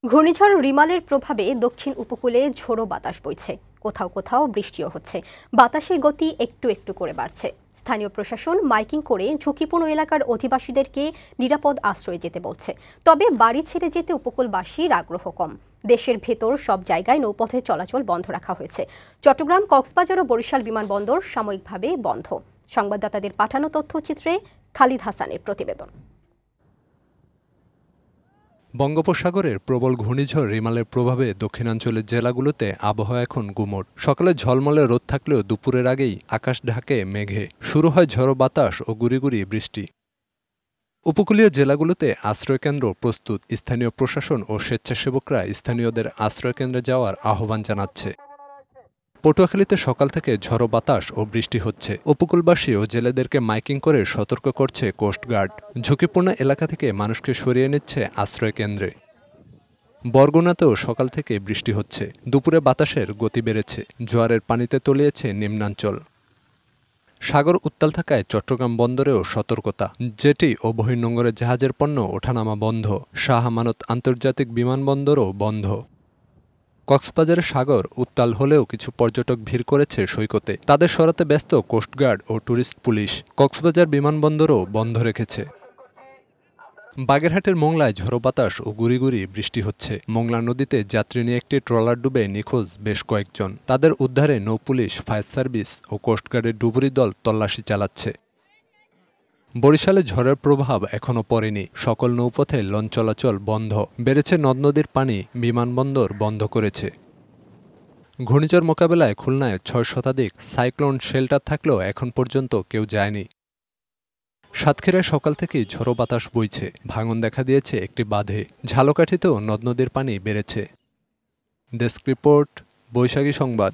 ঘূর্ণিঝড় রিমালের প্রভাবে দক্ষিণ উপকূলে ঝোড়ো বাতাস বইছে। কোথাও কোথাও বৃষ্টিও হচ্ছে। বাতাসের গতি একটু একটু করে বাড়ছে। স্থানীয় প্রশাসন মাইকিং করে ঝুঁকিপূর্ণ এলাকার অধিবাসীদেরকে নিরাপদ আশ্রয়ে যেতে বলছে। তবে বাড়ি ছেড়ে যেতে উপকূলবাসীর আগ্রহ কম। দেশের ভেতর সব জায়গায় নৌপথে চলাচল বন্ধ রাখা হয়েছে। চট্টগ্রাম, কক্সবাজার ও বরিশাল বিমানবন্দর সাময়িকভাবে বন্ধ। সংবাদদাতাদের পাঠানো তথ্যচিত্রে খালিদ হাসানের প্রতিবেদন। বঙ্গোপসাগরের প্রবল ঘূর্ণিঝড় রিমালের প্রভাবে দক্ষিণাঞ্চলের জেলাগুলোতে আবহাওয়া এখন গুমোট। সকালে ঝলমলে রোদ থাকলেও দুপুরের আগেই আকাশ ঢাকে মেঘে। শুরু হয় ঝড়ো বাতাস ও গুড়ি গুড়ি বৃষ্টি। উপকূলীয় জেলাগুলোতে আশ্রয়কেন্দ্র প্রস্তুত। স্থানীয় প্রশাসন ও স্বেচ্ছাসেবকরা স্থানীয়দের আশ্রয়কেন্দ্রে যাওয়ার আহ্বান জানাচ্ছে। পটুয়াখালীতে সকাল থেকে ঝড়ো বাতাস ও বৃষ্টি হচ্ছে। উপকূলবাসী ও জেলেদেরকে মাইকিং করে সতর্ক করছে কোস্টগার্ড। ঝুঁকিপূর্ণ এলাকা থেকে মানুষকে সরিয়ে নিচ্ছে আশ্রয়কেন্দ্রে। বরগুনাতেও সকাল থেকে বৃষ্টি হচ্ছে। দুপুরে বাতাসের গতি বেড়েছে। জোয়ারের পানিতে তলিয়েছে নিম্নাঞ্চল। সাগর উত্তাল থাকায় চট্টগ্রাম বন্দরেও সতর্কতা। জেটি ও বহির্নোঙরে জাহাজের পণ্য ওঠানামা বন্ধ। শাহ আমানত আন্তর্জাতিক বিমানবন্দরও বন্ধ। কক্সবাজারের সাগর উত্তাল হলেও কিছু পর্যটক ভিড় করেছে সৈকতে। তাদের সরাতে ব্যস্ত কোস্টগার্ড ও ট্যুরিস্ট পুলিশ। কক্সবাজার বিমানবন্দরও বন্ধ রেখেছে। বাগেরহাটের মোংলায় ঝড়ো বাতাস ও গুড়ি গুড়ি বৃষ্টি হচ্ছে। মোংলা নদীতে যাত্রী নিয়ে একটি ট্রলার ডুবে নিখোঁজ বেশ কয়েকজন। তাদের উদ্ধারে নৌপুলিশ, ফায়ার সার্ভিস ও কোস্টগার্ডের ডুবুরি দল তল্লাশি চালাচ্ছে। বরিশালে ঝড়ের প্রভাব এখনও পড়েনি। সকল নৌপথে লঞ্চ চলাচল বন্ধ। বেড়েছে নদ নদীর পানি। বিমানবন্দর বন্ধ করেছে। ঘূর্ণিঝড় মোকাবেলায় খুলনায় ৬ শতাধিক সাইক্লোন শেল্টার থাকলেও এখন পর্যন্ত কেউ যায়নি। সাতক্ষীরায় সকাল থেকেই ঝড়ো বাতাস বইছে। ভাঙন দেখা দিয়েছে একটি বাঁধে। ঝালকাঠিতেও নদ নদীর পানি বেড়েছে। ডেস্ক রিপোর্ট, বৈশাখী সংবাদ।